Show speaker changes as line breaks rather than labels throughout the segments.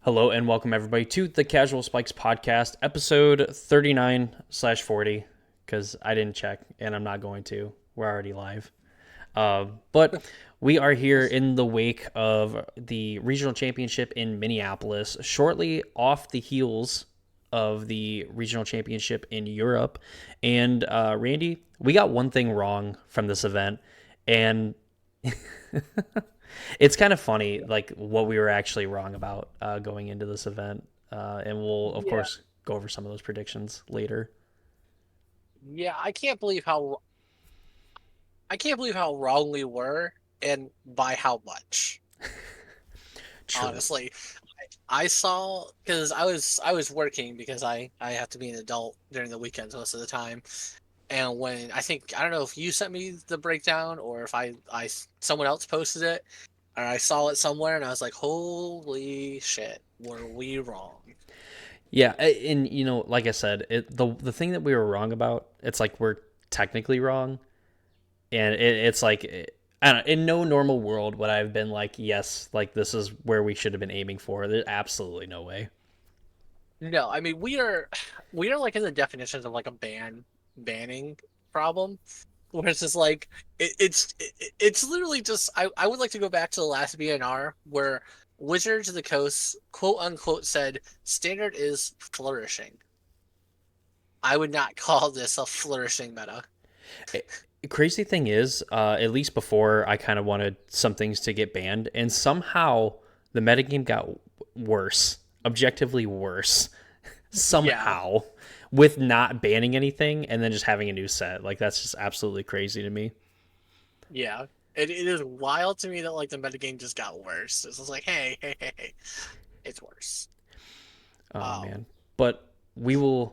Hello and welcome everybody to the Casual Spikes podcast, episode 39/40, because I didn't check and I'm not going to. We're already live. But we are here in the wake of the regional championship in Minneapolis, shortly off the heels of the regional championship in Europe. And Randy, we got one thing wrong from this event, and it's kind of funny, like what we were actually wrong about going into this event, and we'll of
Yeah,
course go over some of those predictions later.
yeah, I can't believe how wrong we were and by how much.
True.
Honestly, I saw because I was working because I have to be an adult during the weekends most of the time. And when I don't know if you sent me the breakdown or if someone else posted it or I saw it somewhere and I was like, holy shit, were we wrong?
Yeah, and like I said, the thing that we were wrong about, it's like we're technically wrong, and it's like I don't know, in no normal world would I have been like, yes, like this is where we should have been aiming for. There's absolutely no way.
No, I mean we are like in the definitions of like a banning problem. Where it's just like it's literally just I would like to go back to the last BNR where Wizards of the Coast quote unquote said standard is flourishing. I would not call this a flourishing meta.
Crazy thing is, at least before I kind of wanted some things to get banned, and somehow the metagame got worse, objectively worse,
Yeah,
somehow, with not banning anything and then just having a new set. Like that's just absolutely crazy to me.
yeah. It is wild to me that like the metagame just got worse. It's just like, hey, it's worse.
Oh
Um,
man, but we're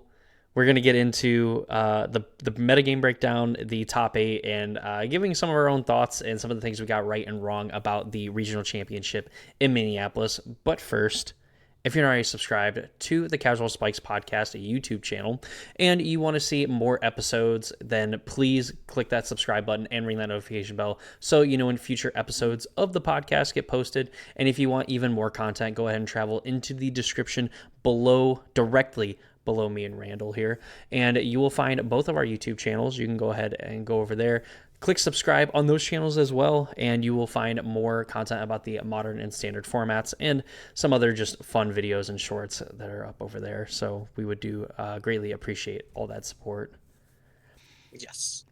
gonna get into the metagame breakdown, the top eight, and giving some of our own thoughts and some of the things we got right and wrong about the regional championship in Minneapolis. But first, if you're not already subscribed to the Casual Spikes podcast, a YouTube channel, and you want to see more episodes, then please click that subscribe button and ring that notification bell so you know when future episodes of the podcast get posted. And if you want even more content, go ahead and travel into the description below, directly below me and Randall here, and you will find both of our YouTube channels. You can go ahead and go over there, click subscribe on those channels as well, and you will find more content about the modern and standard formats and some other just fun videos and shorts that are up over there. So we would do greatly appreciate all that support.
yes.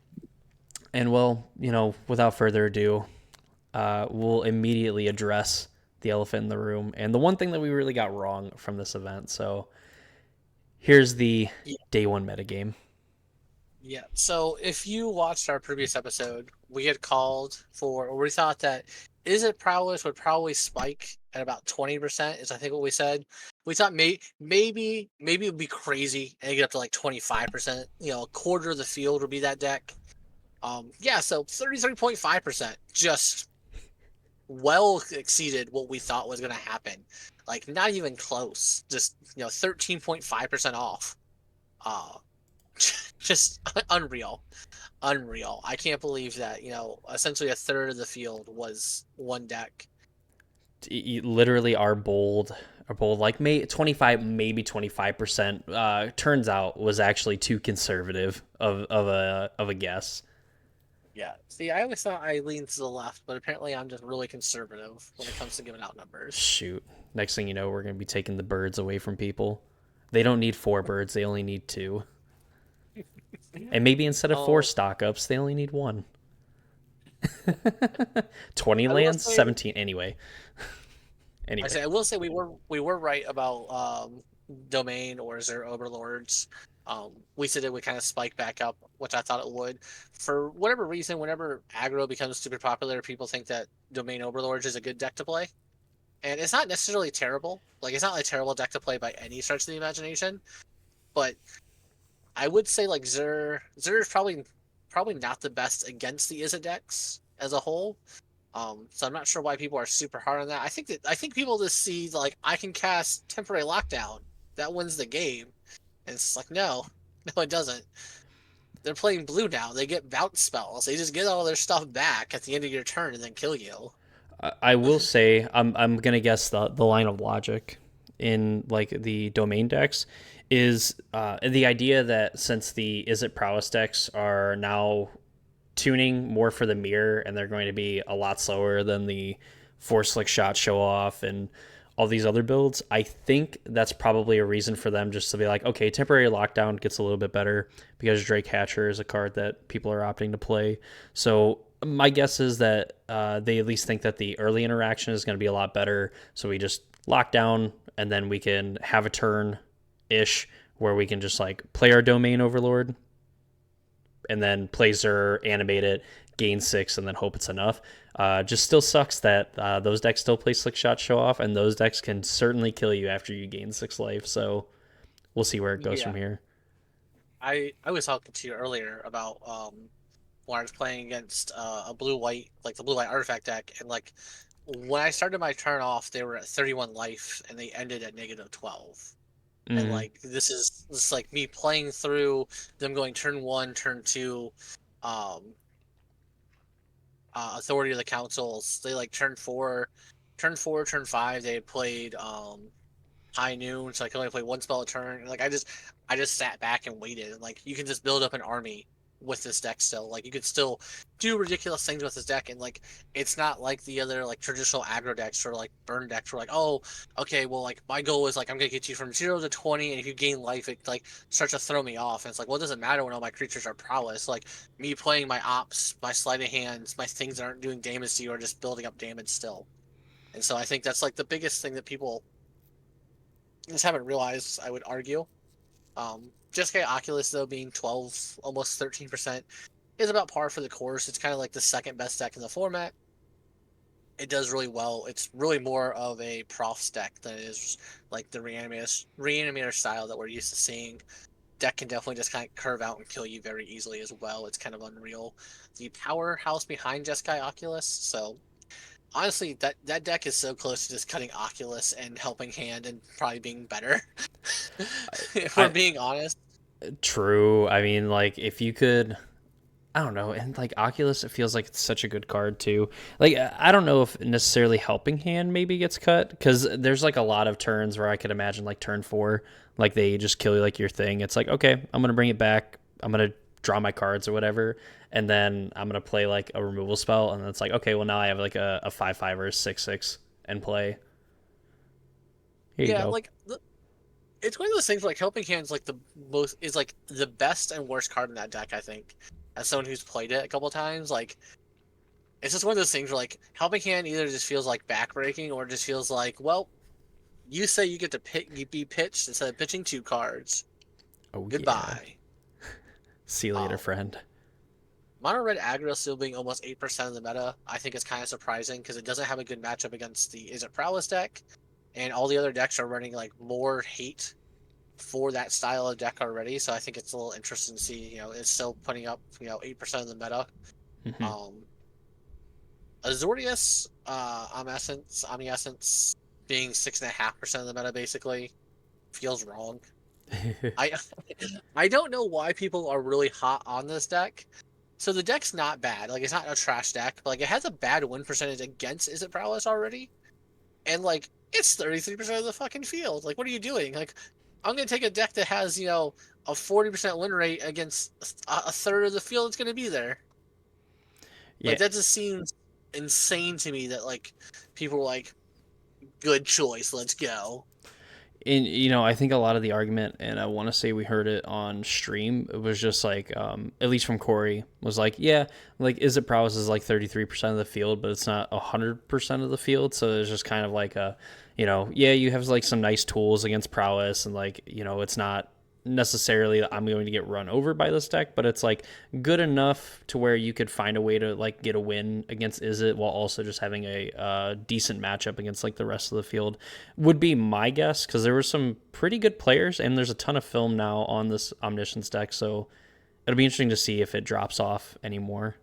And well, without further ado, we'll immediately address the elephant in the room and the one thing that we really got wrong from this event. So here's the day one metagame.
Yeah. So if you watched our previous episode, we had called for, or we thought that Izzet prowess would probably spike at about 20%, is I think what we said. We thought maybe it would be crazy and get up to like 25%. A quarter of the field would be that deck. Yeah, so 33.5% just well exceeded what we thought was gonna happen. Like not even close. Just 13.5% off. Uh just unreal. Unreal. I can't believe that, essentially a third of the field was one deck.
Literally our bold like may 25, maybe 25% turns out was actually too conservative of a guess.
Yeah. See, I always thought I leaned to the left, but apparently I'm just really conservative when it comes to giving out numbers.
Shoot, next thing you know, we're going to be taking the birds away from people. They don't need four birds, they only need two. And maybe instead of four
Oh,
stock ups, they only need one. 20
I will
lands,
say
17 anyway.
I
Anyway.
say I will say we were right about domain or Zero Overlords. We said it would kind of spike back up, which I thought it would. For whatever reason, whenever aggro becomes super popular, people think that domain overlords is a good deck to play. And it's not necessarily terrible. Like it's not a terrible deck to play by any stretch of the imagination. But I would say like Zur is probably not the best against the Izzet decks as a whole. So I'm not sure why people are super hard on that. I think people just see like I can cast temporary lockdown. That wins the game. And it's like no, no it doesn't. They're playing blue now. They get bounce spells. They just get all their stuff back at the end of your turn and then kill you.
I will say I'm gonna guess the line of logic. in like the domain decks is the idea that since the Izzet prowess decks are now tuning more for the mirror and they're going to be a lot slower than the force slick shot show off and all these other builds, I think that's probably a reason for them just to be like, okay, temporary lockdown gets a little bit better because Drake Hatcher is a card that people are opting to play. So my guess is that they at least think that the early interaction is going to be a lot better. So we just lock down and then we can have a turn ish where we can just like play our domain overlord and then Placer, animate it, gain 6, and then hope it's enough. Just still sucks that those decks still play Slick Shot Show Off, and those decks can certainly kill you after you gain 6 life. So we'll see where it goes
Yeah,
from here.
I was talking to you earlier about when I was playing against a blue white like the blue white artifact deck, and like when I started my turn off, they were at 31 life and they ended at -12. And
Mm,
like this is like me playing through them going turn 1, turn 2, um, authority of the councils. They like turn 4, turn 5. They had played high noon, so I could only play one spell a turn. And, like I just sat back and waited. And like you can just build up an army with this deck still. Like you could still do ridiculous things with this deck, and like it's not like the other like traditional aggro decks or like burn decks where like, oh, okay, well like my goal is like I'm gonna get you from 0 to 20, and if you gain life, it like starts to throw me off. And it's like, well, it doesn't matter when all my creatures are prowess. Like me playing my ops, my sleight of hands, my things that aren't doing damage to you are just building up damage still. And so I think that's like the biggest thing that people just haven't realized, I would argue. Jeskai Oculus, though, being 12, almost 13%, is about par for the course. It's kind of like the second best deck in the format. It does really well. It's really more of a Profs deck than it is like the reanimator style that we're used to seeing. Deck can definitely just kind of curve out and kill you very easily as well. It's kind of unreal. The powerhouse behind Jeskai Oculus, so honestly, that deck is so close to just cutting Oculus and Helping Hand and probably being better. If we're
I
being honest.
true. I mean, like if you could, I don't know, and like Oculus, it feels like it's such a good card too. Like I don't know if necessarily Helping Hand maybe gets cut because there's like a lot of turns where I could imagine like turn 4, like they just kill you like your thing. It's like okay, I'm gonna bring it back. I'm gonna draw my cards or whatever, and then I'm gonna play like a removal spell, and then it's like okay, well now I have like a 5/5 or a 6/6 and play. Here you
Yeah,
go.
like it's one of those things where, like Helping Hand's like the most is like the best and worst card in that deck, I think. As someone who's played it a couple times, like it's just one of those things where like Helping Hand either just feels like backbreaking or just feels like, well, you say you get to be pitched instead of pitching 2 cards.
Oh yeah.
Goodbye.
See you later,
Um,
friend.
Mono Red Aggro still being almost 8% of the meta, I think is kind of surprising because it doesn't have a good matchup against the Izzet Prowess deck, and all the other decks are running like more hate for that style of deck already. So I think it's a little interesting to see, it's still putting up, 8% of the meta.
Mhm.
Um, Azorius, Omniscience being 6.5% of the meta basically feels wrong. I I don't know why people are really hot on this deck. So the deck's not bad. Like it's not a trash deck, but like it has a bad win percentage against Izzet Prowess already. And like it's 33% of the fucking field. Like what are you doing? Like I'm gonna take a deck that has, a 40% win rate against a third of the field that's gonna be there.
Yeah,
Like that just seems insane to me that like people were like, good choice, let's go.
and I think a lot of the argument, and I want to say we heard it on stream, it was just like at least from Corey, was like yeah, like is it prowess is like 33% of the field, but it's not 100% of the field, so it's just kind of like a yeah, you have like some nice tools against prowess, and like it's not necessarily that I'm going to get run over by this deck, but it's like good enough to where you could find a way to like get a win against Izzet while also just having a decent matchup against like the rest of the field would be my guess because there were some pretty good players and there's a ton of film now on this Omniscience deck, so it'll be interesting to see if it drops off anymore.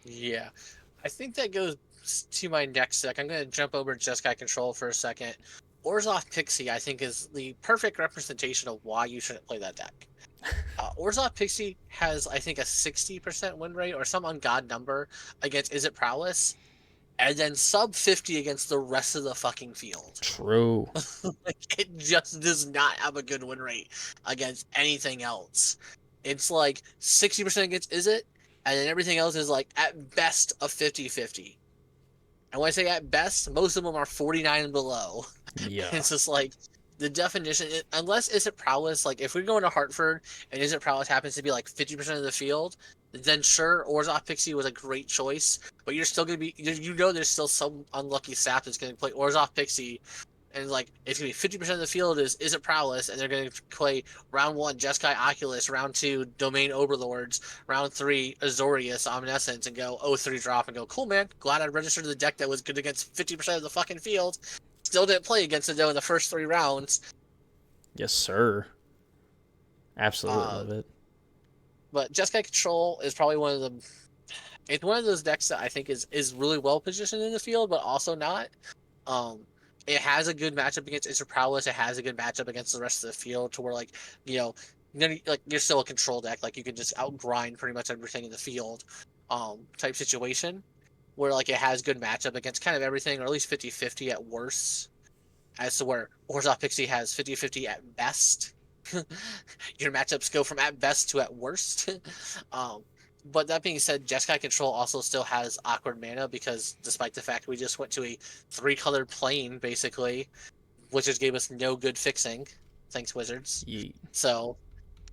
Yeah. I think that goes to my next deck. I'm going to jump over to Jeskai Control for a second. Orzhov Pixie, I think, is the perfect representation of why you shouldn't play that deck. Orzhov Pixie has, I think, a 60% win rate or some ungod number against Izzet Prowess. and then sub 50 against the rest of the fucking field.
True.
Like, it just does not have a good win rate against anything else. It's like 60% against Izzet, and then everything else is like at best a 50-50. And when I say at best, most of them are 49 and below.
Yeah.
It's just like the definition, unless Izzet Prowess, like if we're going to Hartford and Izzet Prowess happens to be like 50% of the field, then sure, Orzhov Pixie was a great choice. But you're still going to be, there's still some unlucky sap that's going to play Orzhov Pixie, and like it's gonna be 50% of the field is it Prowess, and they're gonna play round one Jeskai Oculus, round two Domain Overlords, round three Azorius Omniscience, and go 0-3 drop and go, cool man, glad I registered the deck that was good against 50% of the fucking field. Still didn't play against it though in the first 3 rounds.
Yes, sir. Absolutely
Uh,
love it.
but Jeskai Control is probably one of the it's one of those decks that I think is really well positioned in the field, but also not. Um, it has a good matchup against Izzet Prowess. It has a good matchup against the rest of the field, to where like you know, like you're still a control deck. Like you can just outgrind pretty much everything in the field, type situation. Where like it has good matchup against kind of everything, or at least 50-50 at worst. As to where Orzhov Pixie has 50-50 at best. Your matchups go from at best to at worst. um, but that being said, Jeskai Control also still has awkward mana, because despite the fact we just went to a 3-colored plane, basically, Wizards gave us no good fixing. Thanks, Wizards.
Yeet.
So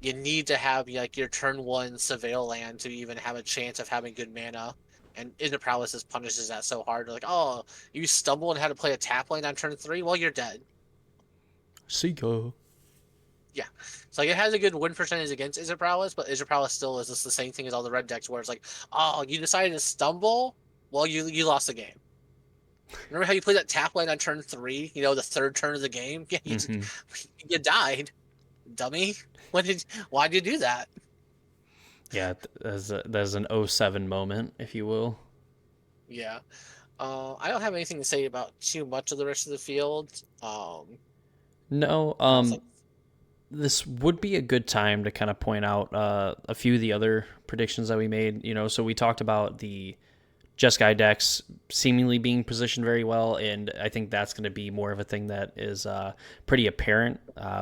you need to have like your turn one Surveil land to even have a chance of having good mana. And Inner Paralysis punishes that so hard. Like, oh, you stumble and had to play a tap lane on turn 3? Well, you're dead.
See ya.
Yeah. So like, it has a good win percentage against Izzet Prowess, but Izzet Prowess still is just the same thing as all the red decks, where it's like, oh, you decided to stumble? Well, you lost the game. Remember how you played that tap lane on turn 3? The third turn of the game? Yeah,
Mm-hmm.
you died, dummy. Why'd you do that?
Yeah, there's an '07 moment, if you will.
Yeah. I don't have anything to say about too much of the rest of the field.
No,
I don't think.
this would be a good time to kind of point out a few of the other predictions that we made. So we talked about the Jeskai decks seemingly being positioned very well, and I think that's going to be more of a thing that is pretty apparent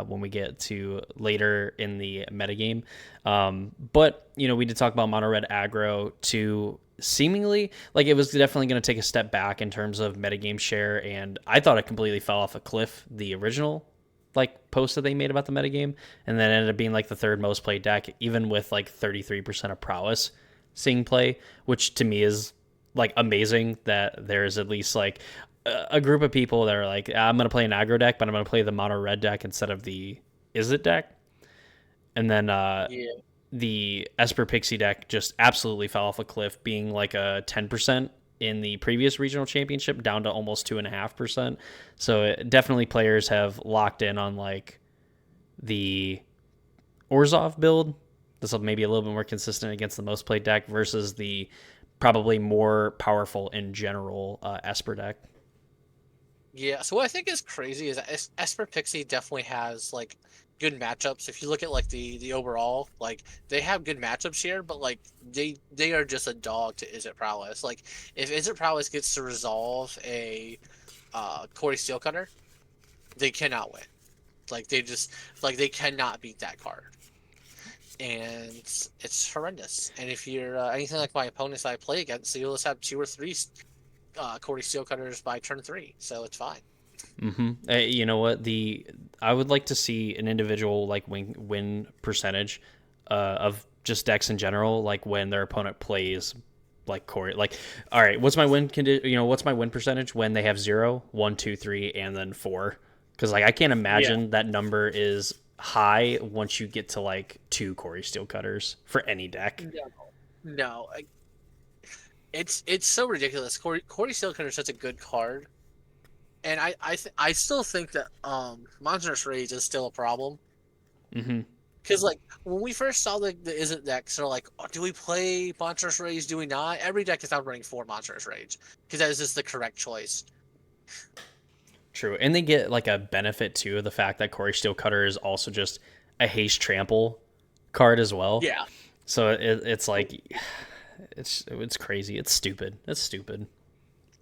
when we get to later in the metagame. But we did talk about mono red aggro to seemingly like it was definitely going to take a step back in terms of metagame share, and I thought it completely fell off a cliff, the original like post that they made about the metagame, and then ended up being like the third most played deck, even with like 33% of prowess seeing play, which to me is like amazing that there's at least like a group of people that are like, I'm going to play an aggro deck, but I'm going to play the mono red deck instead of the Izzet deck. And then
Yeah.
the Esper Pixie deck just absolutely fell off a cliff, being like a 10% in the previous regional championship down to almost 2.5%. So definitely players have locked in on like the Orzhov build. This will maybe a little bit more consistent against the most played deck versus the probably more powerful in general Esper deck.
Yeah. So what I think is crazy is that Esper Pixie definitely has like good matchups. If you look at like the overall, like they have good matchups here, but like they are just a dog to Izzet Prowess. Like if Izzet Prowess gets to resolve a Corey Steelcutter, they cannot win. Like they cannot beat that card. And it's horrendous. And if you're anything like my opponents I play against, you'll just have 2 or 3 Corey Steelcutters by turn 3, so it's fine.
Mm-hmm. You know what? I would like to see an individual like win percentage of just decks in general, like when their opponent plays like Corey. Like, all right, what's my what's my win percentage when they have 0, 1, 2, 3, and then 4? Because like I can't
Yeah.
imagine that number is high once you get to like 2 Corey Steelcutters for any deck.
No, no, it's so ridiculous. Corey Steelcutter is such a good card, and I still think that Monstrous Rage is still a problem.
Mm-hmm.
Because like when we first saw the Izzet decks, they're like, oh, do we play Monstrous Rage? Do we not? Every deck is now running 4 Monstrous Rage because that is just the correct choice.
True, and they get like a benefit too of the fact that Corey Steelcutter is also just a haste trample card as well.
Yeah.
So it's like it's crazy. It's stupid. It's stupid.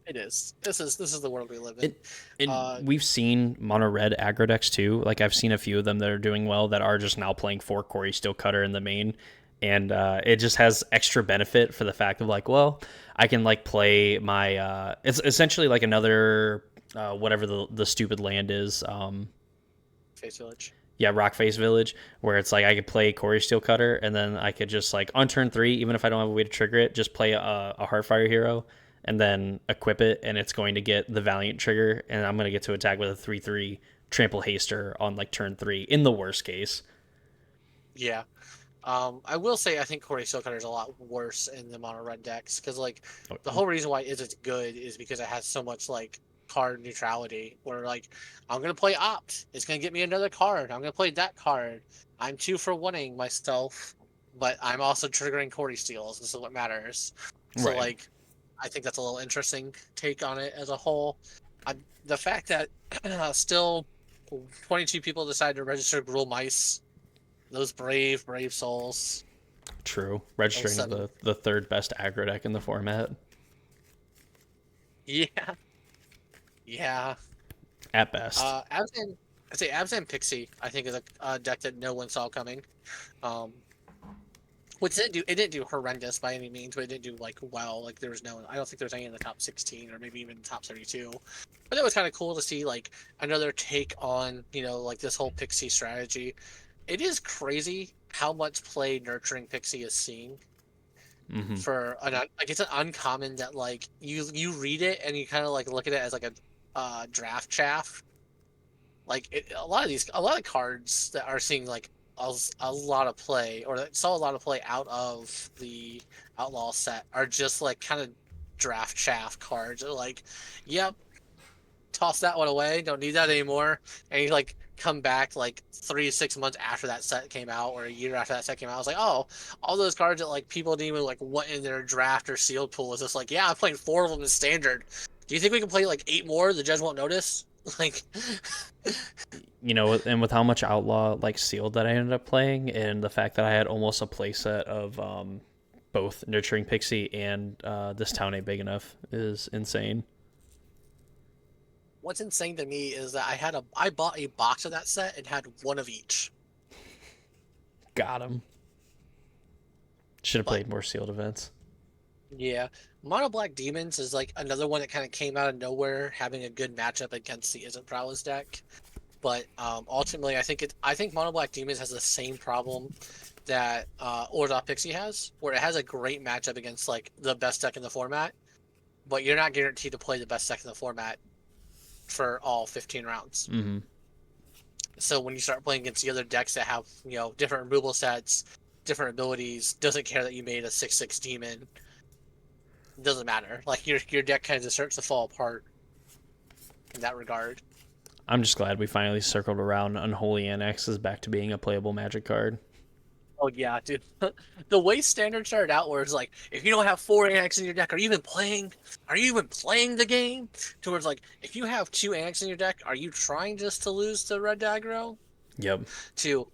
It is. This is the world we live in.
It and
Uh,
we've seen mono red aggro decks too. Like I've seen a few of them that are doing well that are just now playing for Corey Steel Cutter in the main, and it just has extra benefit for the fact of like, well, I can like play my. It's essentially like another whatever the stupid land is.
Face Village.
Yeah, Rockface Village, where it's like I could play Corey Steel Cutter, and then I could just like on turn 3, even if I don't have a way to trigger it, just play a Heartfire hero, and then equip it, and it's going to get the Valiant trigger, and I'm going to get to attack with a 3/3 Trample Haster on like turn 3 in the worst case.
Yeah. I will say I think Corey Steel Cutter is a lot worse in the mono red decks because like the whole reason why it's good is because it has so much like card neutrality. Where like I'm gonna play Opt, it's gonna get me another card. I'm gonna play that card. I'm 2 for 1ing myself, but I'm also triggering Corey Steels. This is what matters. So
Right.
like I think that's a little interesting take on it as a whole. The fact that still 22 people decided to register Gruul Mice, those brave souls.
True.
Those
Registering as
seven.
the third best aggro deck in the format
Yeah, yeah.
at best.
Abzan, I say Abzan Pixie. I think is a deck that no one saw coming. Um, which it didn't do horrendous by any means, but it didn't do like well. Like there was no, I don't think there was any in the top 16 or maybe even the top 32. But it was kind of cool to see like another take on like this whole Pixie strategy. It is crazy how much play Nurturing Pixie is seeing
Hmm.
for like it's an uncommon that like you read it and you kind of like look at it as like a draft chaff. Like a lot of cards that are seeing like a lot of play or that saw a lot of play out of the outlaw set are just like kind of draft chaff cards. They're like, yep, toss that one away, don't need that anymore. And you like come back like 3 to 6 months after that set came out or a year after that set came out. I was like, oh, all those cards that like people didn't even like want in their draft or sealed pool is just like, yeah, I'm playing 4 of them in standard. Do you think we can play like 8 more? The judge won't notice. Like,
And with how much outlaw like sealed that I ended up playing, and the fact that I had almost a playset of both nurturing pixie and this town ain't big enough is insane.
what's insane to me is that I bought a box of that set and had one of each.
Got him. Should have
But
played more sealed events.
yeah, Mono Black Demons is like another one that kind of came out of nowhere, having a good matchup against the Izzet Prowess deck. But ultimately, I think Mono Black Demons has the same problem that Orda Pixie has, where it has a great matchup against like the best deck in the format, but you're not guaranteed to play the best deck in the format for all 15 rounds.
Mm-hmm.
So when you start playing against the other decks that have different removal sets, different abilities, doesn't care that you made a 6/6 demon, doesn't matter. Like your deck kind of starts to fall apart in that regard.
I'm just glad we finally circled around. Unholy Annex is back to being a playable Magic card.
Oh yeah, dude. The way standard started out, where it's like, if you don't have 4 Annex in your deck, are you even playing? Are you even playing the game? Towards like, if you have 2 Annex in your deck, are you trying just to lose to Red Aggro?
Yep.
To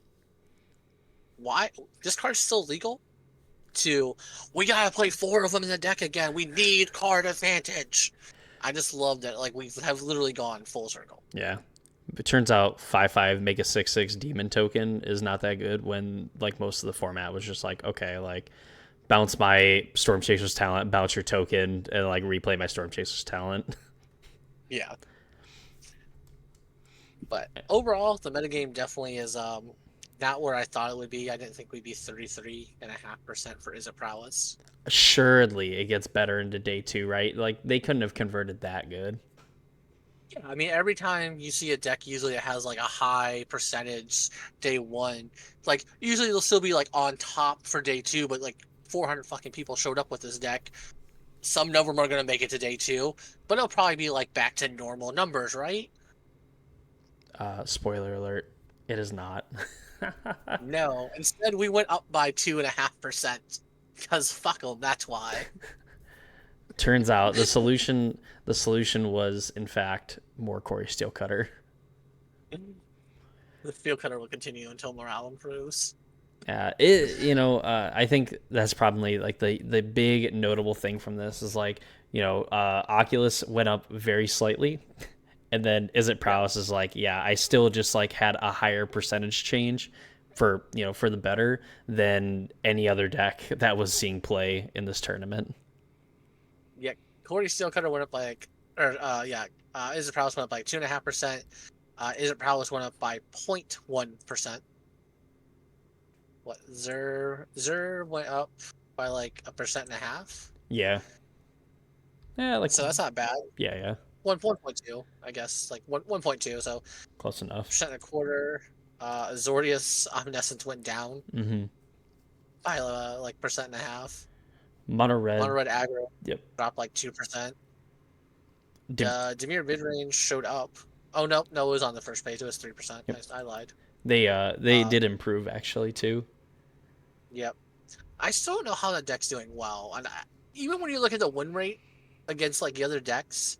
why this card's still legal? To we gotta play 4 of them in the deck again. We need card advantage. I just love that. Like we have literally gone full circle.
Yeah. It turns out 5/5 make a 6/6 demon token is not that good when like most of the format was just like, okay, like bounce my Storm Chaser's talent, bounce your token, and like replay my Storm Chaser's talent.
Yeah. But overall, the metagame definitely is not where I thought it would be. I didn't think we'd be 33.5% for Izzet Prowess.
Assuredly, it gets better into day 2, right? Like they couldn't have converted that good.
Yeah, I mean, every time you see a deck, usually it has like a high percentage day 1. Like usually they'll still be like on top for day 2, but like 400 fucking people showed up with this deck. Some of them are gonna make it to day 2, but it'll probably be like back to normal numbers, right?
Spoiler alert, it is not.
No, instead we went up by 2.5% because fuck them. That's why.
Turns out the solution was in fact more Corey Steelcutter.
The field cutter will continue until morale improves.
I think that's probably like the big notable thing from this is like, Oculus went up very slightly, and then Is It
Yeah.
Prowess is like, yeah, I still just like had a higher percentage change for the better than any other deck that was seeing play in this tournament.
Yeah. Corey Steelcutter went up like, or yeah, Izzet Prowess went up like 2.5%. Izzet Prowess went up by 0.1%. What Zer went up by like 1.5%.
Yeah, yeah, like
So that's not bad.
yeah,
1.2, I guess, like 1.2. So
close enough.
1.25%. Zordius Omniscience went down
Mm-hmm.
by like 1.5%.
Mono
Mono
red.
Red Aggro
Yep.
dropped like 2%.
Dim,
Demir Midrange showed up. Oh no, no, it was on the first page. It was 3%.
yep.
I lied.
They
Uh,
did improve actually too.
yep. I still don't know how that deck's doing well, and even when you look at the win rate against like the other decks,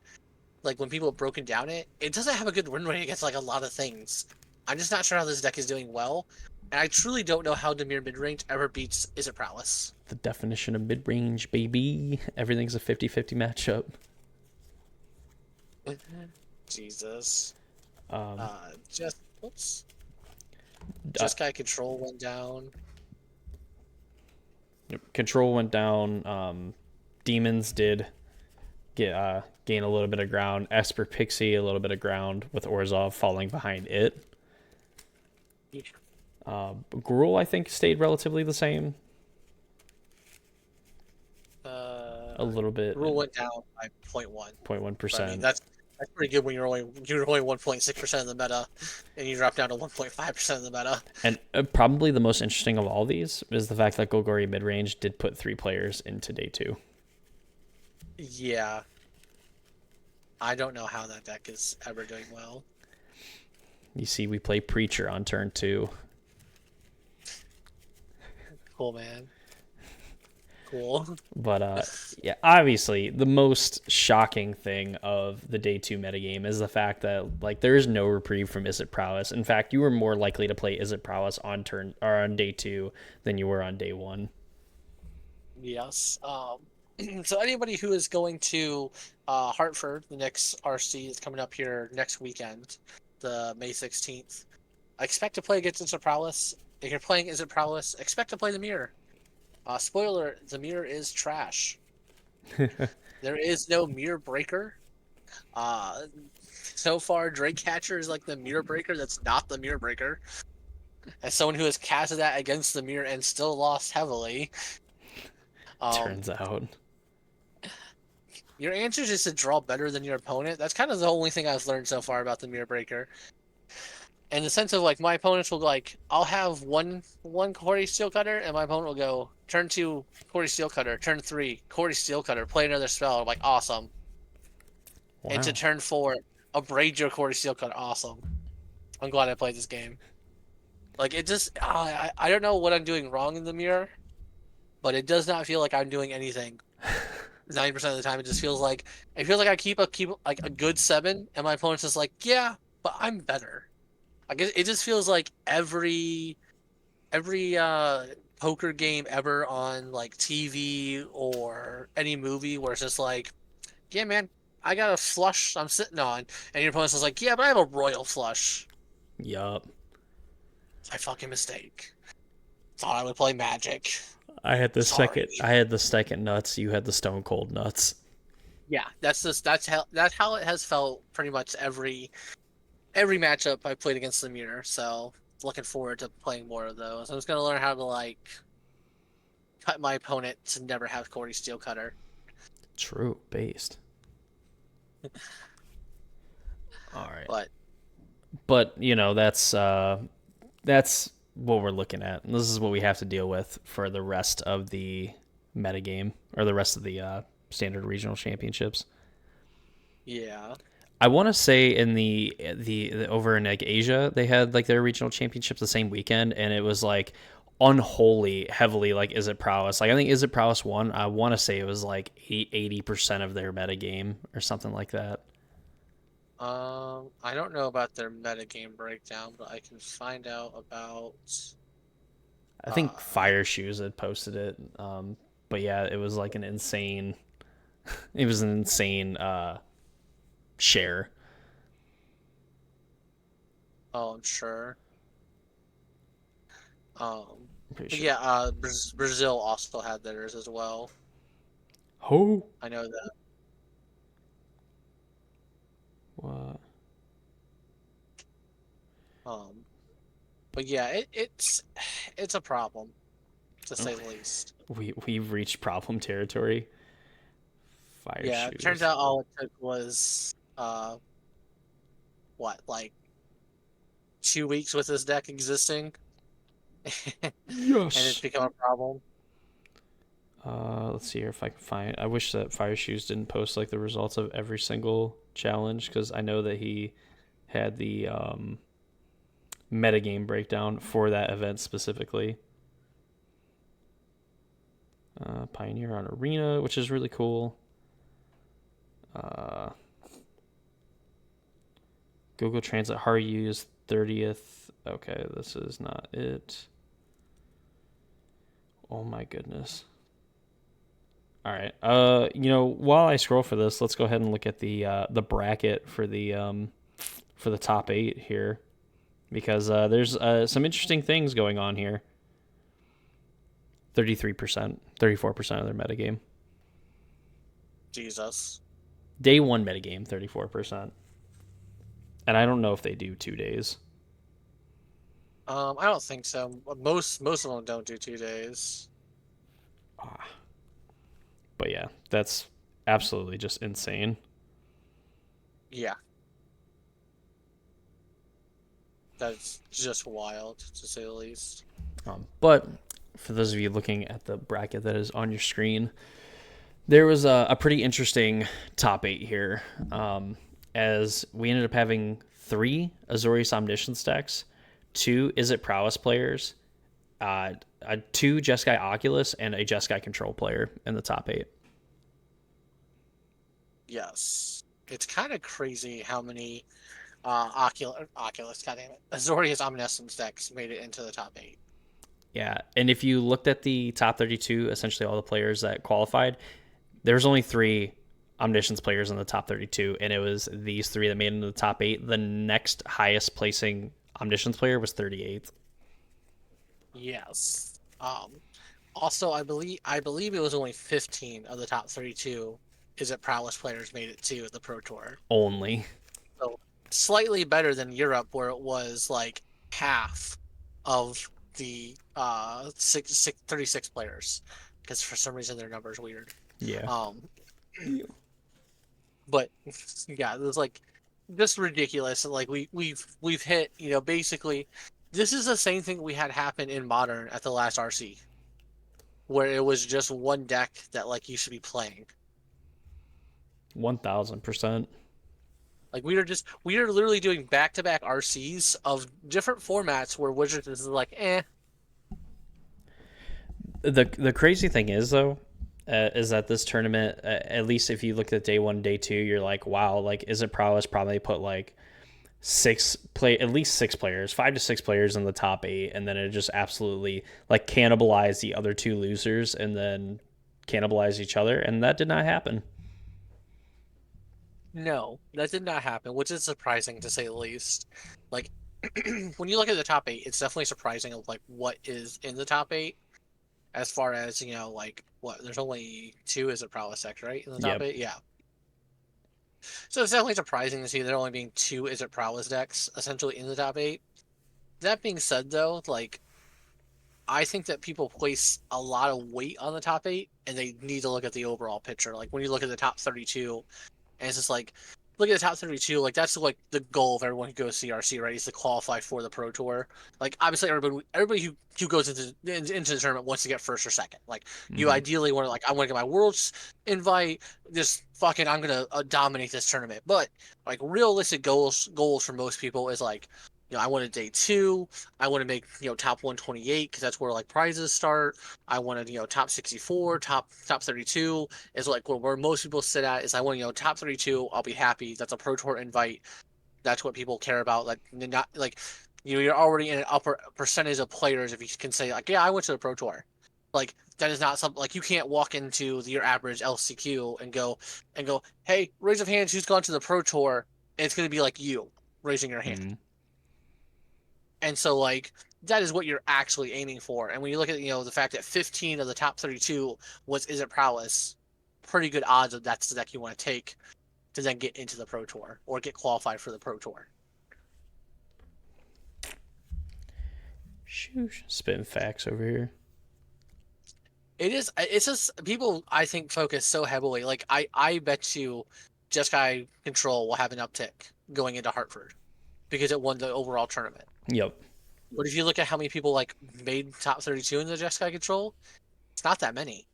like when people have broken down it doesn't have a good win rate against like a lot of things. I'm just not sure how this deck is doing well, and I truly don't know how Demir Midrange ever beats Is It Prowess.
The definition of mid range, baby. Everything's a 50-50 matchup.
Jesus.
Um,
Just oops.
uh,
Just guy control went down.
Control went down. Demons did get gain a little bit of ground. Esper Pixie a little bit of ground with Orzhov falling behind it. Gruul I think stayed relatively the same. A little bit,
Rule went down by 0.1. But I mean
0.1%.
that's pretty good when you're only 1.6% of the meta, and you drop down to 1.5% of the meta.
And probably the most interesting of all these is the fact that Golgari midrange did put 3 players into day 2.
Yeah, I don't know how that deck is ever doing well.
You see, we play Preacher on turn 2.
Cool, man. Cool.
But yeah, obviously the most shocking thing of the day 2 metagame is the fact that like there is no reprieve from Izzet Prowess. In fact, you were more likely to play Izzet Prowess on turn or on day 2 than you were on day 1.
Yes. So anybody who is going to Hartford, the next RC is coming up here next weekend, the May 16th. I expect to play against Izzet Prowess. If you're playing Izzet Prowess, expect to play the mirror. Spoiler: the mirror is trash. There is no mirror breaker. Uh, so far, Drake Catcher is like the mirror breaker. That's not the mirror breaker. As someone who has casted that against the mirror and still lost heavily, um,
Turns out.
your answer is just to draw better than your opponent. That's kind of the only thing I've learned so far about the mirror breaker. In the sense of like my opponents will like I'll have one Corey Steelcutter and my opponent will go turn 2 Corey Steelcutter, turn 3 Corey Steelcutter, play another spell. I'm like awesome. Into
Wow.
turn 4, abrade your Corey Steelcutter. Awesome. I'm glad I played this game. Like it just I don't know what I'm doing wrong in the mirror, but it does not feel like I'm doing anything. 90% of the time, it feels like I keep like a good 7, and my opponent's just like, yeah, but I'm better. I guess it just feels like every poker game ever on like TV or any movie where it's just like, yeah, man, I got a flush I'm sitting on, and your opponent's just like, yeah, but I have a royal flush.
Yup.
It's my fucking mistake. Thought I would play Magic.
I had the
Sorry.
second. I had the second nuts. You had the stone cold nuts.
Yeah, that's how it has felt pretty much every matchup I played against the mirror. So looking forward to playing more of those. I'm just gonna learn how to like cut my opponent to never have Corey Steelcutter.
True. Based. All right.
But
But that's what we're looking at. And this is what we have to deal with for the rest of the metagame or the rest of the standard regional championships.
yeah,
I want to say in the over in like Asia, they had like their regional championships the same weekend, and it was like unholy heavily like Izzet Prowess. Like I think Izzet Prowess won. I want to say it was like 80% of their metagame or something like that.
I don't know about their metagame breakdown, but I can find out about
I think Fire Shoes had posted it. But yeah, it was like an insane. It was an insane share.
Oh, I'm sure. Um,
I'm pretty
but
sure.
yeah, Brazil also had theirs as well.
Who?
I know that.
What?
Um, but yeah, it's a problem to say the least.
We've reached problem territory. Fire
Yeah, it turns
Shoes.
out all it took was what, like 2 weeks with this deck existing, and it's
Yes.
become a problem.
Let's see here if I can find. I wish that Fire Shoes didn't post like the results of every single challenge because I know that he had the metagame breakdown for that event specifically. Pioneer on Arena, which is really cool. Uh, Google Translate Haru is 30th. Okay, this is not it. Oh my goodness. All right. While I scroll for this, let's go ahead and look at the bracket for the top 8 here because there's some interesting things going on here. 33%, 34% of their metagame.
Jesus.
Day 1 metagame, 34%. And I don't know if they do 2 days.
I don't think so. Most of them don't do 2 days.
Ah, but yeah, that's absolutely just insane.
Yeah, that's just wild to say the least.
But for those of you looking at the bracket that is on your screen, there was a pretty interesting top 8 here, as we ended up having 3 Azorius Omniscience decks, 2 Izzet Prowess players, 2 Jeskai Oculus, and a Jeskai Control player in the top 8.
Yes, it's kind of crazy how many Oculus, goddamn it, Azorius Omniscience decks made it into the top 8.
Yeah, and if you looked at the top 32, essentially all the players that qualified, there's only 3 Omniscience players in the top 32, and it was these 3 that made it into the top 8. The next highest placing Omniscience player was 38th.
Yes. Also, I believe it was only 15 of the top 32 is it prowess players made it to the Pro Tour.
Only.
So slightly better than Europe, where it was like half of the 36 players, because for some reason their number is weird.
Yeah.
Um, but yeah, it was like just ridiculous. And like we've hit, basically this is the same thing we had happen in Modern at the last RC, where it was just one deck that like you should be playing.
1000%.
Like we are literally doing back to back RCs of different formats where Wizards is like, eh.
The crazy thing is though, is that this tournament, at least if you look at day 1, day 2, you're like, wow, like Izzet Prowess probably put like at least 6 players, 5 to 6 players in the top 8, and then it just absolutely like cannibalized the other 2 losers, and then cannibalized each other, and that did not happen.
No, that did not happen, which is surprising to say the least. Like when you look at the top 8, it's definitely surprising of like what is in the top 8. As far as, like what, there's only 2 is a prowess decks, right? In the top
Yep.
8? Yeah. So it's definitely surprising to see there only being 2 is it prowess decks essentially in the top 8. That being said though, like I think that people place a lot of weight on the top 8 and they need to look at the overall picture. Like when you look at the top 32, and it's just like, look at the top 32. Like that's like the goal of everyone who goes CRC, right? Is to qualify for the Pro Tour. Like obviously everybody who goes into the tournament wants to get first or second. Like you
Mm-hmm.
ideally want to, like, I want to get my world's invite. Just fucking I'm gonna dominate this tournament. But like realistic goals for most people is like, I want a day 2. I want to make, top 128 because that's where like prizes start. I want to, top 64, top 32 is like where most people sit at. Is I want, top 32. I'll be happy. That's a Pro Tour invite. That's what people care about. Like not like You're already in an upper percentage of players if you can say like, yeah, I went to the Pro Tour. Like that is not something like you can't walk into your average LCQ and go, hey, raise of hands who's gone to the Pro Tour. And it's going to be like you raising your hand.
Mm.
And so like that is what you're actually aiming for. And when you look at the fact that 15 of the top 32 was Izzet Prowess, pretty good odds of that's the deck you want to take to then get into the Pro Tour or get qualified for the Pro Tour.
Shoosh. Spitting facts over here.
It is. It's just people. I think focus so heavily. Like I bet you, Jeskai Control will have an uptick going into Hartford because it won the overall tournament.
Yep.
But if you look at how many people like made top 32 in the Jeskai Control, it's not that many.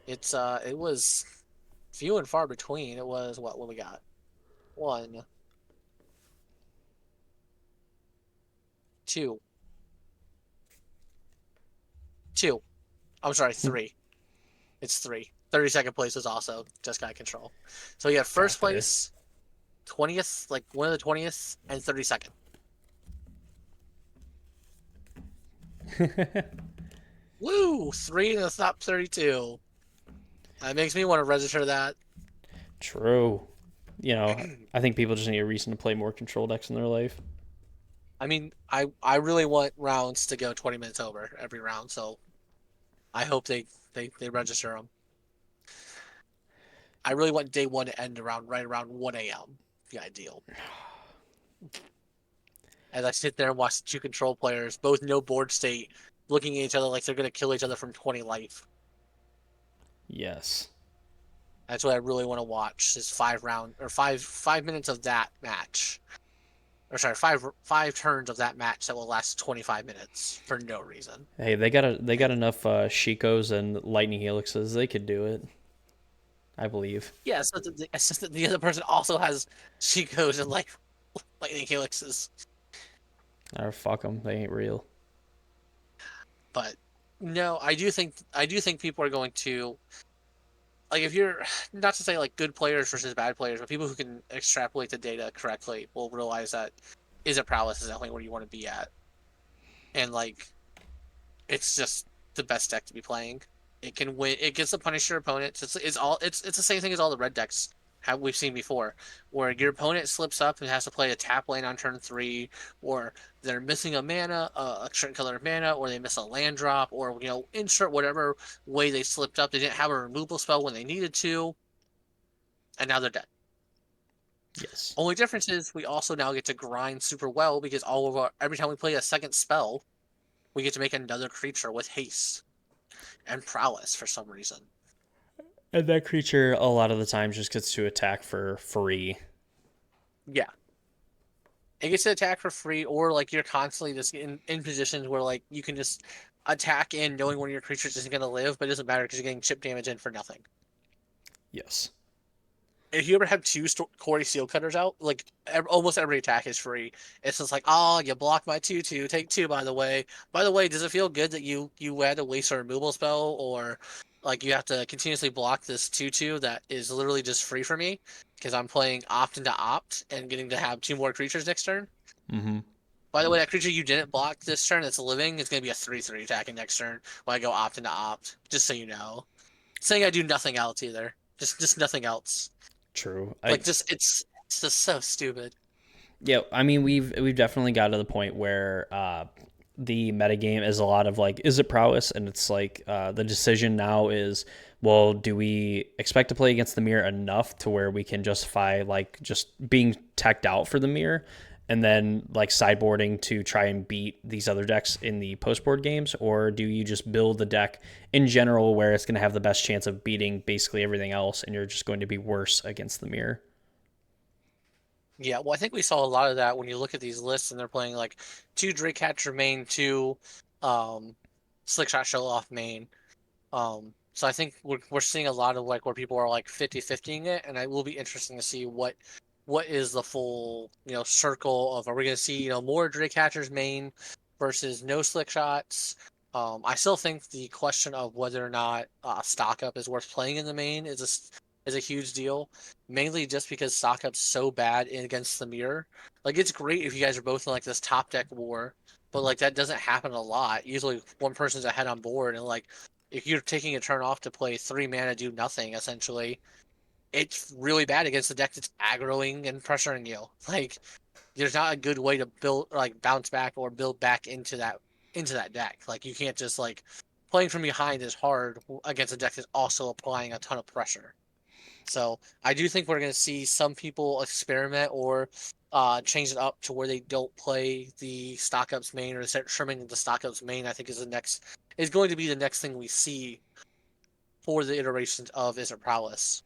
It was few and far between. It was what we got? One, two, two. I'm sorry, three. It's three. 32nd place is also Jeskai Control. So you have
Got
first
fair.
place, 20th, like one of the 20th, and 32nd. Woo! Three in the top 32. That makes me want to register that.
True. I think people just need a reason to play more control decks in their life.
I mean, I really want rounds to go 20 minutes over every round, so I hope they register them. I really want day one to end right around 1 a.m. The ideal. As I sit there and watch the two control players, both no board state, looking at each other like they're going to kill each other from 20 life.
Yes.
That's what I really want to watch. Is 5 minutes of that match, or sorry, five turns of that match that will last 25 minutes for no reason.
Hey, they got enough Shikos and Lightning Helixes. They could do it. I believe.
Yeah, so it's just that the other person also has Chicos and like lightning helixes.
Or fuck them. They ain't real.
But no, I do think people are going to like if you're not to say like good players versus bad players, but people who can extrapolate the data correctly will realize that Izzet Prowess is definitely where you want to be at. And like it's just the best deck to be playing. It can win. It gets to punish your opponents. It's the same thing as all the red decks have we've seen before, where your opponent slips up and has to play a tap lane on turn 3, or they're missing a mana, a certain color of mana, or they miss a land drop, or insert whatever way they slipped up. They didn't have a removal spell when they needed to, and now they're dead.
Yes.
Only difference is we also now get to grind super well because every time we play a second spell, we get to make another creature with haste and prowess for some reason.
And that creature a lot of the times just gets to attack for free.
Yeah. It gets to attack for free, or like you're constantly just in positions where like you can just attack in knowing one of your creatures isn't going to live, but it doesn't matter because you're getting chip damage in for nothing.
Yes.
If you ever have two Corey Seal Cutters out, like almost every attack is free. It's just like, oh, you blocked my 2/2, take two. By the way, does it feel good that you had to waste a removal spell, or like you have to continuously block this 2/2 that is literally just free for me because I'm playing opt into opt and getting to have two more creatures next turn.
Mm-hmm.
By the way, that creature you didn't block this turn that's living is going to be a 3/3 attacking next turn when I go opt into opt. Just so you know, saying I do nothing else either. Just nothing else.
True.
Like it's just so stupid.
Yeah, I mean we've definitely got to the point where the metagame is a lot of like, is it prowess? And it's like the decision now is, well, do we expect to play against the mirror enough to where we can justify like just being teched out for the mirror and then like sideboarding to try and beat these other decks in the post board games? Or do you just build the deck in general where it's going to have the best chance of beating basically everything else and you're just going to be worse against the mirror?
Yeah, well, I think we saw a lot of that when you look at these lists and they're playing like two Drake main, two um, Slickshot Show Off main. So I think we're seeing a lot of like where people are like 50-50ing it, and it will be interesting to see what is the full circle of, are we going to see more Drake main versus no slick shots? I still think the question of whether or not stock up is worth playing in the main is a huge deal, mainly just because stock up's so bad against the mirror. Like it's great if you guys are both in like this top deck war, but like that doesn't happen a lot. Usually one person's ahead on board, and like if you're taking a turn off to play 3 mana do nothing essentially, it's really bad against the deck that's aggroing and pressuring you. Like there's not a good way to build like bounce back or build back into that deck. Like you can't just like playing from behind is hard against a deck that's also applying a ton of pressure. So I do think we're going to see some people experiment or change it up to where they don't play the stock ups main or start trimming the stock ups main. I think is going to be the next thing we see for the iterations of Izzet Prowess.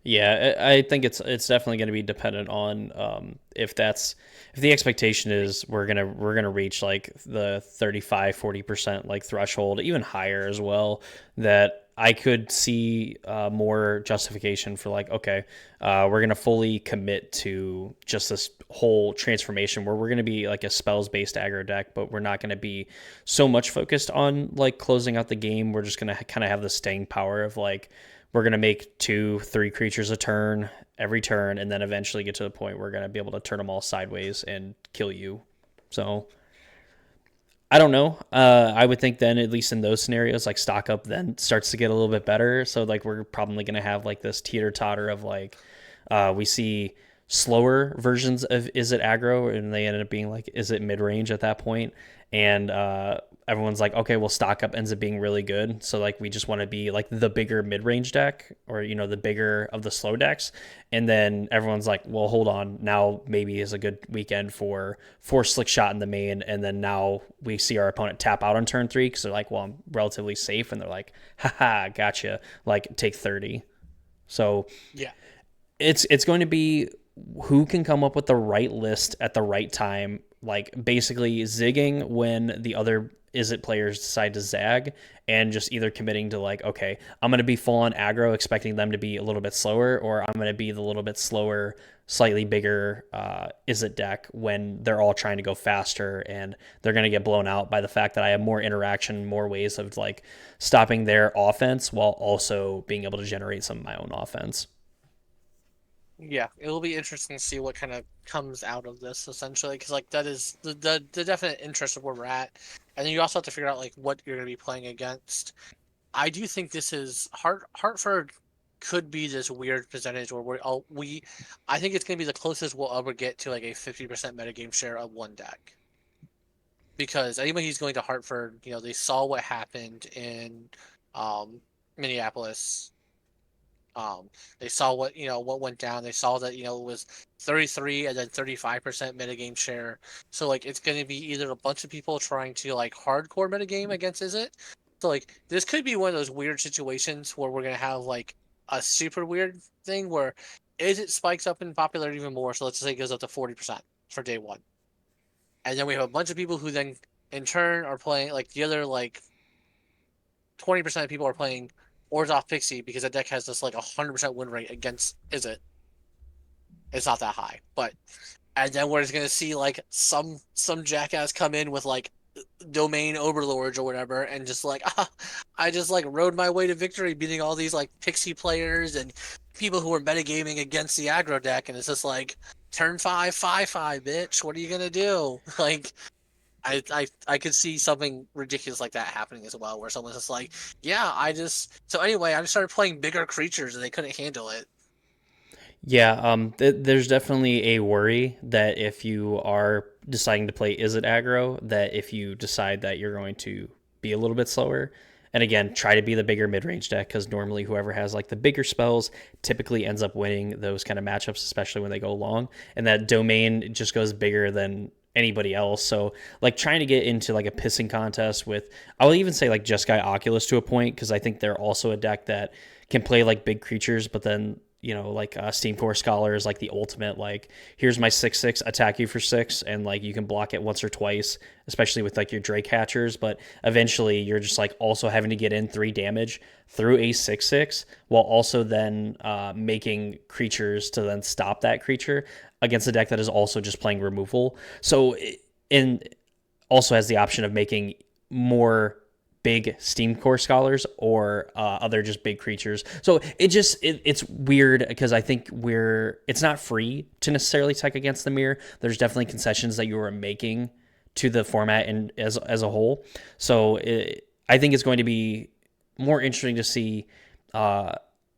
Yeah, I think it's definitely going to be dependent on if the expectation is we're gonna reach like the 35-40% like threshold, even higher as well. That I could see more justification for like, okay, we're gonna fully commit to just this whole transformation where we're gonna be like a spells based aggro deck, but we're not gonna be so much focused on like closing out the game. We're just gonna kind of have the staying power of like we're going to make 2-3 creatures a turn every turn, and then eventually get to the point where we're going to be able to turn them all sideways and kill you. So I don't know. I would think then, at least in those scenarios, like stock up then starts to get a little bit better. So like we're probably going to have like this teeter totter of like we see slower versions of Izzet Aggro, and they ended up being like Izzet mid range at that point, and everyone's like, okay, well, stock up ends up being really good. So like we just want to be like the bigger mid range deck, or the bigger of the slow decks, and then everyone's like, well, hold on, now maybe is a good weekend for slick shot in the main, and then now we see our opponent tap out on turn 3 because they're like, well, I'm relatively safe, and they're like, haha, gotcha, like take 30. So
Yeah.
it's going to be who can come up with the right list at the right time, like basically zigging when the other Izzet players decide to zag, and just either committing to like, okay, I'm going to be full on aggro expecting them to be a little bit slower, or I'm going to be the little bit slower, slightly bigger Izzet deck when they're all trying to go faster, and they're going to get blown out by the fact that I have more interaction, more ways of like stopping their offense while also being able to generate some of my own offense.
Yeah, it will be interesting to see what kind of comes out of this essentially, because like that is the definite interest of where we're at, and then you also have to figure out like what you're going to be playing against. I do think this is Hartford could be this weird percentage where I think it's going to be the closest we'll ever get to like a 50% metagame share of one deck, because anybody who's going to Hartford, they saw what happened in um, Minneapolis. They saw what went down. They saw that it was 33 and then 35% metagame share. So like it's going to be either a bunch of people trying to like hardcore metagame against Izzet. So like this could be one of those weird situations where we're going to have like a super weird thing where Izzet spikes up in popularity even more. So let's say it goes up to 40% for day one, and then we have a bunch of people who then in turn are playing like the other like 20% of people are playing Orzhov Pixie because that deck has this like 100% win rate against Izzet. It's not that high, but and then we're just gonna see like some jackass come in with like domain overlords or whatever, and just like I just like rode my way to victory, beating all these like Pixie players and people who are metagaming against the aggro deck, and it's just like turn 5 bitch. What are you gonna do? Like I could see something ridiculous like that happening as well, where someone's just like, yeah, so anyway, I just started playing bigger creatures and they couldn't handle it.
Yeah, there's definitely a worry that if you are deciding to play Izzet aggro, that if you decide that you're going to be a little bit slower, and again, try to be the bigger mid-range deck, because normally whoever has like the bigger spells typically ends up winning those kind of matchups, especially when they go long, and that domain just goes bigger than anybody else. So like trying to get into like a pissing contest with, I'll even say like Jeskai Oculus to a point, because I think they're also a deck that can play like big creatures, but then like Steam Core Scholar is like the ultimate, like, here's my 6/6, attack you for 6, and like you can block it once or twice, especially with like your Drake Hatchers, but eventually you're just like also having to get in 3 damage through a 6/6 while also then making creatures to then stop that creature against a deck that is also just playing removal. So, and also has the option of making more big steam core scholars or other just big creatures. So it's weird because I think it's not free to necessarily tech against the mirror. There's definitely concessions that you are making to the format and as a whole. So I think it's going to be more interesting to see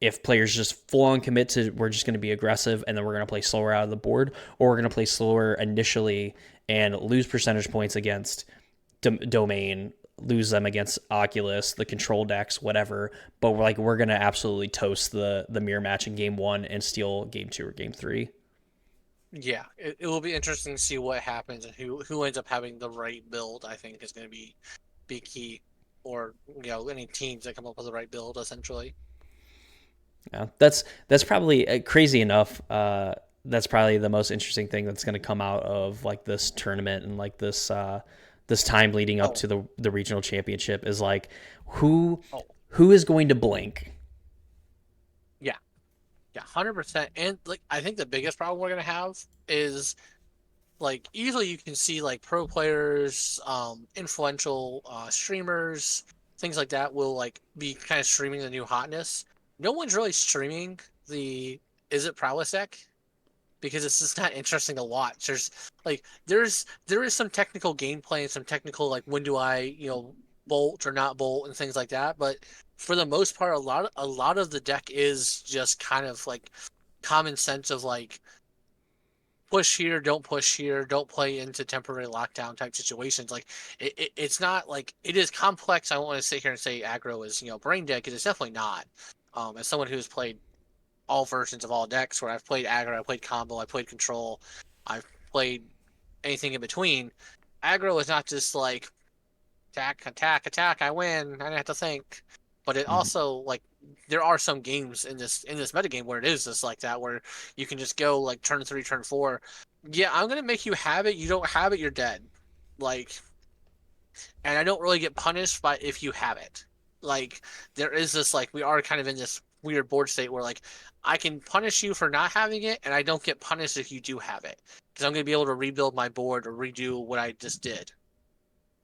if players just full on commit to we're just going to be aggressive and then we're going to play slower out of the board, or we're going to play slower initially and lose percentage points against domain, lose them against Oculus, the control decks, whatever. But we're gonna absolutely toast the mirror match in game one and steal game two or game three.
Yeah, it will be interesting to see what happens and who ends up having the right build. I think is going to be key, or any teams that come up with the right build essentially.
Yeah, that's probably crazy enough. That's probably the most interesting thing that's going to come out of like this tournament and like this time leading up
Oh,
to the regional championship is like who
oh,
who is going to blink.
yeah, yeah, 100%. And like I think the biggest problem we're gonna have is like usually you can see like pro players, influential streamers, things like that will like be kind of streaming the new hotness. No one's really streaming the Izzet prowess deck because it's just not interesting to watch. There is some technical gameplay and some technical like when do I bolt or not bolt and things like that. But for the most part, a lot of the deck is just kind of like common sense of like push here, don't push here, don't play into temporary lockdown type situations. Like it's not like it is complex. I don't want to sit here and say aggro is brain dead because it's definitely not. As someone who's played all versions of all decks, where I've played aggro, I played combo, I played control, I've played anything in between. Aggro is not just like attack, attack, attack, I win. I don't have to think. But it
Mhm.
also like there are some games in this metagame where it is just like that, where you can just go like turn 3, turn 4. Yeah, I'm gonna make you have it. You don't have it, you're dead. Like, and I don't really get punished by if you have it. Like, there is this like we are kind of in this weird board state where like I can punish you for not having it, and I don't get punished if you do have it because I'm gonna be able to rebuild my board or redo what I just did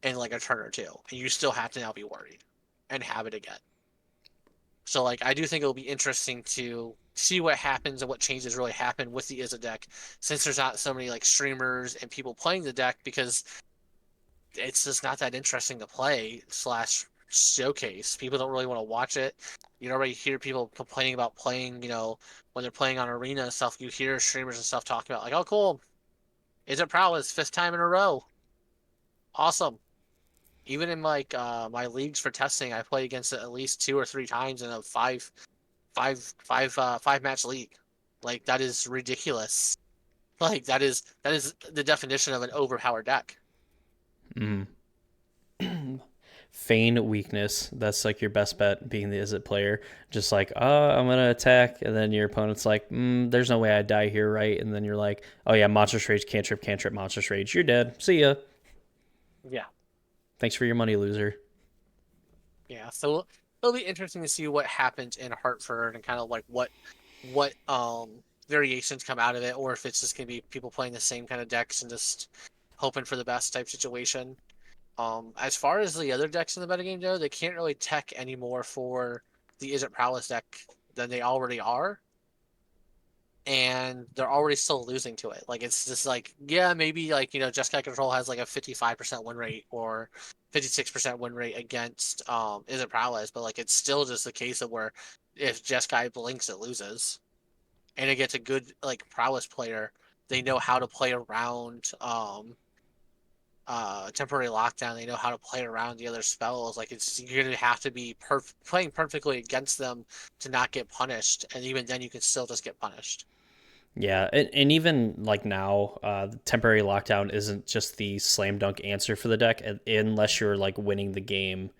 in like a turn or two, and you still have to now be worried and have it again. So like I do think it'll be interesting to see what happens and what changes really happen with the Izzet deck, since there's not so many like streamers and people playing the deck because it's just not that interesting to play slash showcase. People don't really want to watch it. You already hear people complaining about playing, when they're playing on arena and stuff, you hear streamers and stuff talking about like, oh cool, Izzet Prowess, fifth time in a row. Awesome. Even in like my leagues for testing, I play against it at least 2 or 3 times in a five match league. Like that is ridiculous. Like that is the definition of an overpowered deck.
Mm. Feign weakness. That's like your best bet being the Izzet player. Just like, I'm going to attack. And then your opponent's like, there's no way I die here, right? And then you're like, oh yeah, Monstrous Rage, cantrip, Monstrous Rage. You're dead. See ya.
Yeah,
Thanks for your money, loser.
yeah. So it'll be interesting to see what happens in Hartford and kind of like what variations come out of it, or if it's just gonna be people playing the same kind of decks and just hoping for the best type situation. As far as the other decks in the metagame go, they can't really tech anymore for the Izzet Prowess deck than they already are, and they're already still losing to it. Like it's just like, yeah, maybe like Jeskai Control has like a 55% win rate or 56% win rate against Izzet Prowess, but like it's still just a case of where if Jeskai blinks, it loses, and it gets a good like prowess player. They know how to play around temporary lockdown. They know how to play around the other spells. Like it's you're gonna have to be playing perfectly against them to not get punished, and even then you can still just get punished.
Yeah, and even like now, the temporary lockdown isn't just the slam dunk answer for the deck unless you're like winning the game,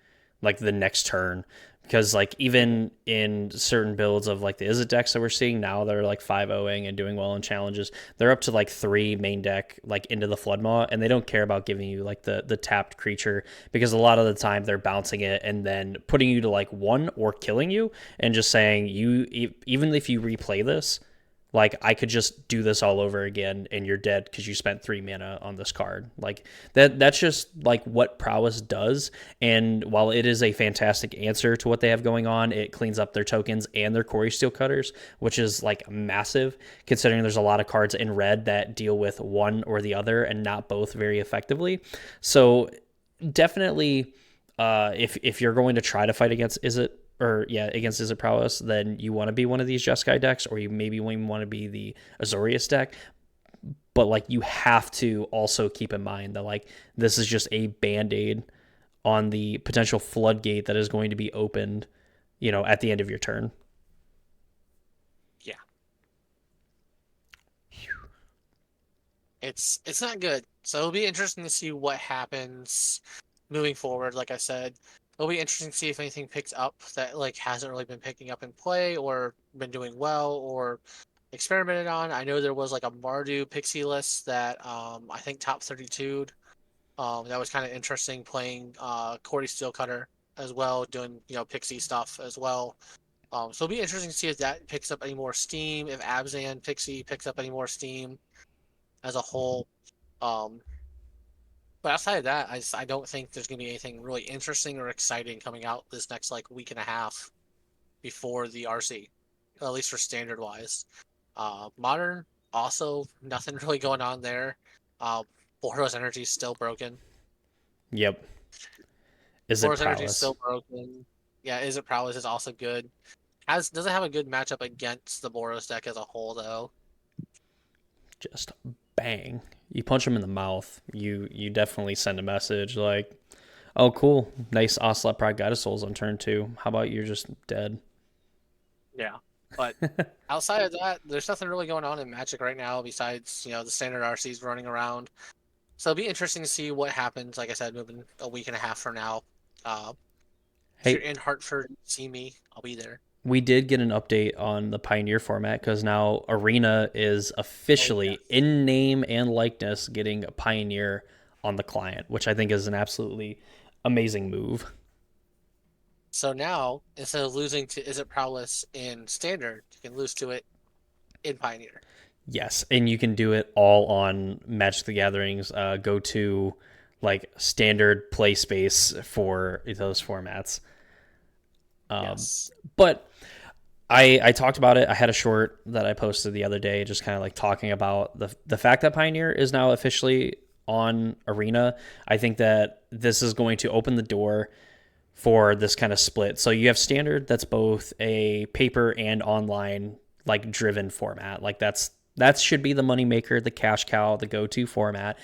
like the next turn. Because like
Mm-hmm.
even in certain builds of like the Izzet decks that we're seeing now, that are like 5-0ing and doing well in challenges, they're up to like 3 main deck like into the Floodmaw, and they don't care about giving you like the tapped creature because a lot of the time they're bouncing it and then putting you to like 1 or killing you and just saying even if you replay this, Like I could just do this all over again and you're dead because you spent 3 mana on this card. Like that's just like what prowess does. And while it is a fantastic answer to what they have going on, it cleans up their tokens and their Quarry Steel Cutters, which is like massive considering there's a lot of cards in red that deal with one or the other and not both very effectively. So definitely, if you're going to try to fight against against Izzet Prowess, then you want to be one of these Jeskai decks, or you maybe want to be the Azorius deck. But like you have to also keep in mind that like this is just a band-aid on the potential floodgate that is going to be opened, at the end of your turn.
Yeah, it's not good. So it'll be interesting to see what happens moving forward. Like I said, it'll be interesting to see if anything picks up that like hasn't really been picking up in play or been doing well or experimented on. I know there was like a Mardu Pixie list that I think top 32. That was kind of interesting playing Corey Steelcutter as well, doing Pixie stuff as well. So it'll be interesting to see if that picks up any more steam, if Abzan Pixie picks up any more steam as a whole. Um, but outside of that, I don't think there's gonna be anything really interesting or exciting coming out this next like week and a half before the RC, at least for standard wise. Modern also nothing really going on there. Uh, Boros Energy is still broken.
Yep. Izzet
Boros Energy is
Prowess.
still broken. Yeah, Is It Prowess is also good. Has doesn't have a good matchup against the Boros deck as a whole though.
Just bang. You punch him in the mouth. You definitely send a message like, oh cool, nice Ocelot Pride Guide of Souls on turn 2. How about you're just dead?
Yeah. But outside of that, there's nothing really going on in Magic right now besides, the standard RCs running around. So it'll be interesting to see what happens. Like I said, moving a week and a half from now. Uh, if you're
Hey,
in Hartford, see me. I'll be there.
we did get an update on the Pioneer format because now Arena is
Oh
officially
yes.
in name and likeness getting a Pioneer on the client, which I think is an absolutely amazing move.
So now, instead of losing to Is It Prowess in Standard, you can lose to it in Pioneer.
Yes, and you can do it all on Magic the Gatherings. Go to like standard play space for those formats.
Yes.
But I talked about it. I had a short that I posted the other day, just kind of like talking about the fact that Pioneer is now officially on Arena. I think that this is going to open the door for this kind of split. So you have standard that's both a paper and online like driven format. Like that should be the moneymaker, the cash cow, the go-to format.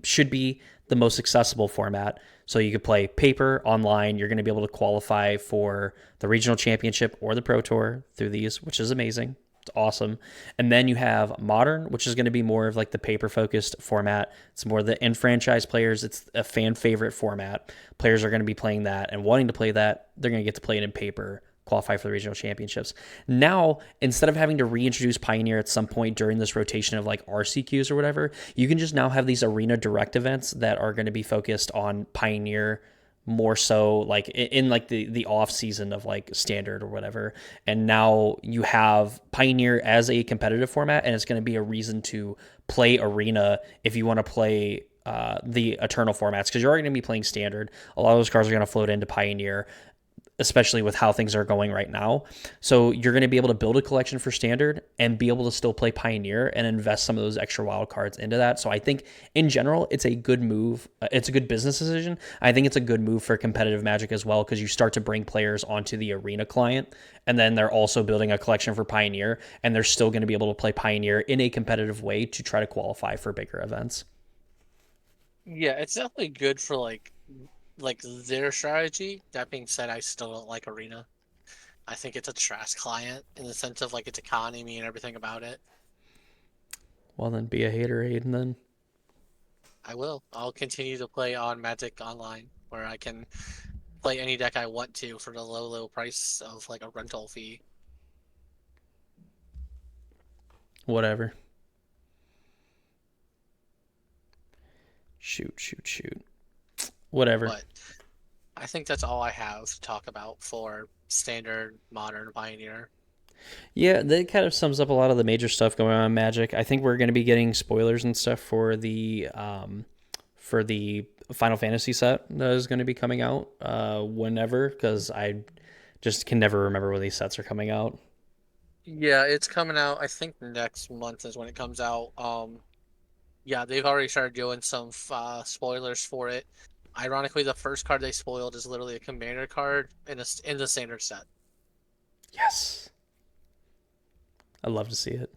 Should be the most accessible format. So you could play paper online. You're going to be able to qualify for the regional championship or the pro tour through these, which is amazing. It's awesome. And then you have modern, which is going to be more of like the paper focused format. It's more the enfranchised players. It's a fan favorite format. Players are going to be playing that and wanting to play that. They're going to get to play it in paper, qualify for the regional championships. Now, instead of having to reintroduce Pioneer at some point during this rotation of like RCQs or whatever, you can just now have these arena direct events that are going to be focused on Pioneer more so like in like the off season of like standard or whatever. And now you have Pioneer as a competitive format, and it's going to be a reason to play arena if you want to play the eternal formats, because you're already going to be playing standard. A lot of those cards are going to float into Pioneer, especially with how things are going right now. So you're going to be able to build a collection for standard and be able to still play Pioneer and invest some of those extra wild cards into that. So I think in general, it's a good move. It's a good business decision. I think it's a good move for competitive Magic as well, because you start to bring players onto the arena client, and then they're also building a collection for Pioneer, and they're still going to be able to play Pioneer in a competitive way to try to qualify for bigger events.
Yeah, it's definitely good for like their strategy. That being said, I still don't like Arena. I think it's a trash client in the sense of like its economy and everything about it.
Well, then be a hater, Aiden, then.
I will. I'll continue to play on Magic Online where I can play any deck I want to for the low, low price of like a rental fee.
Whatever. Shoot, shoot, shoot. Whatever.
But I think that's all I have to talk about for Standard, Modern, Pioneer.
Yeah, that kind of sums up a lot of the major stuff going on in Magic. I think we're going to be getting spoilers and stuff for the Final Fantasy set that is going to be coming out whenever, because I just can never remember when these sets are coming out.
Yeah, it's coming out. I think next month is when it comes out. Yeah, they've already started doing some spoilers for it. Ironically, the first card they spoiled is literally a commander card in the standard set.
Yes, I'd love to see it.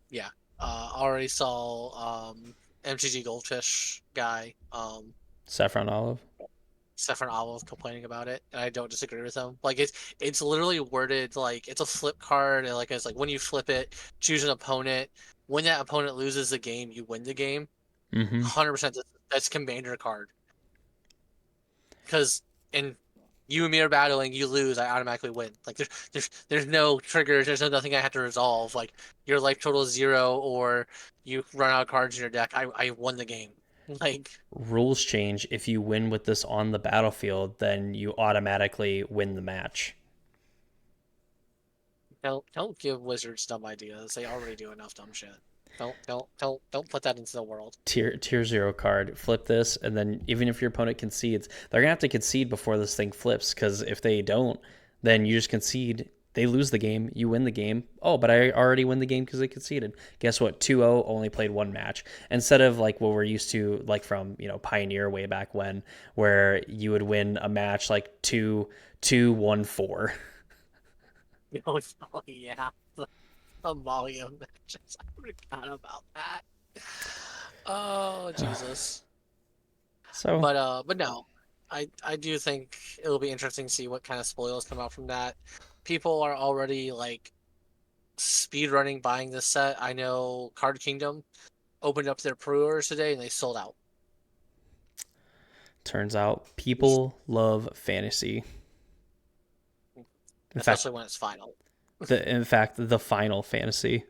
Yeah, already saw MTG Goldfish guy
Saffron Olive.
Stefan Olive complaining about it, and I don't disagree with him. Like it's literally worded like it's a flip card, and like it's like when you flip it, choose an opponent. When that opponent loses the game, you win the game.
Mm-hmm.
100%. That's commander card. Because in you and me are battling, you lose, I automatically win. Like there's no triggers, there's no nothing I have to resolve. Like your life total is 0, or you run out of cards in your deck. I won the game. Like
Rules change. If you win with this on the battlefield, then you automatically win the match.
don't give wizards dumb ideas. They already do enough dumb shit. Don't put that into the world.
Tier 0 card, flip this, and then even if your opponent concedes, they're gonna have to concede before this thing flips, because if they don't, then you just concede, they lose the game, you win the game. Oh, but I already win the game because they conceded. Guess what? 2-0, only played one match, instead of like what we're used to, like from Pioneer way back when, where you would win a match like 2-2-1-4.
Oh, yeah, the Mario matches. I forgot about that. Oh Jesus.
So
But no, I do think it'll be interesting to see what kind of spoils come out from that. People are already like speed running buying this set. I know Card Kingdom opened up their pre-orders today and they sold out.
turns out people love fantasy. In fact,
Especially when it's final.
the final fantasy.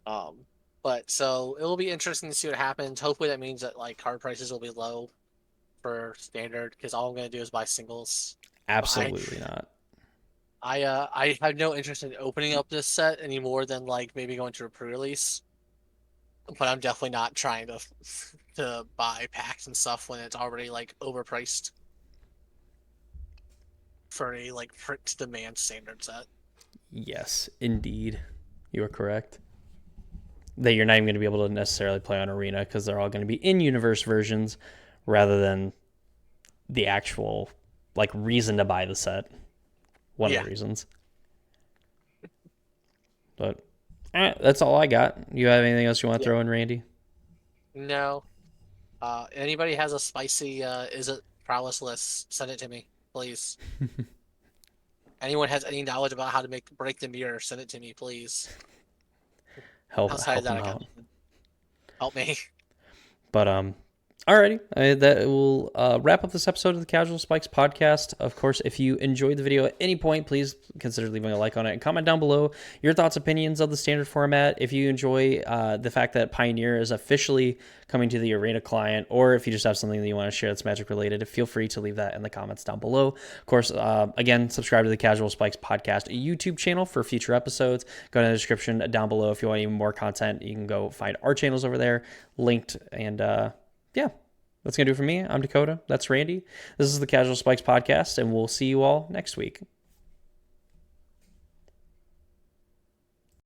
Um, but so it will be interesting to see what happens. Hopefully that means that like card prices will be low for standard because all I'm gonna do is buy singles. I
Absolutely not.
I have no interest in opening up this set any more than like maybe going to a pre-release. But I'm definitely not trying to to buy packs and stuff when it's already like overpriced for a like print demand standard set.
Yes, indeed. You are correct. That you're not even going to be able to necessarily play on Arena because they're all going to be in universe versions rather than the actual like reason to buy the set. One of
Yeah.
the reasons. But that's all I got. You have anything else you want to
Yeah.
throw in, Randy?
No. Anybody has a spicy Izzet prowess list? Send it to me, please. Anyone has any knowledge about how to break the mirror? Send it to me, please. Outside of
Help
that,
them
I got
out.
nothing. Help me.
But alrighty, that will wrap up this episode of the Casual Spikes podcast. Of course, if you enjoyed the video at any point, please consider leaving a like on it and comment down below your thoughts, opinions of the standard format. If you enjoy the fact that Pioneer is officially coming to the Arena client, or if you just have something that you want to share that's Magic related, feel free to leave that in the comments down below. Of course, again, subscribe to the Casual Spikes podcast YouTube channel for future episodes. Go to the description down below if you want even more content. You can go find our channels over there linked, and yeah, that's going to do it for me. I'm Dakota. That's Randy. This is the Casual Spikes podcast, and we'll see you all next week.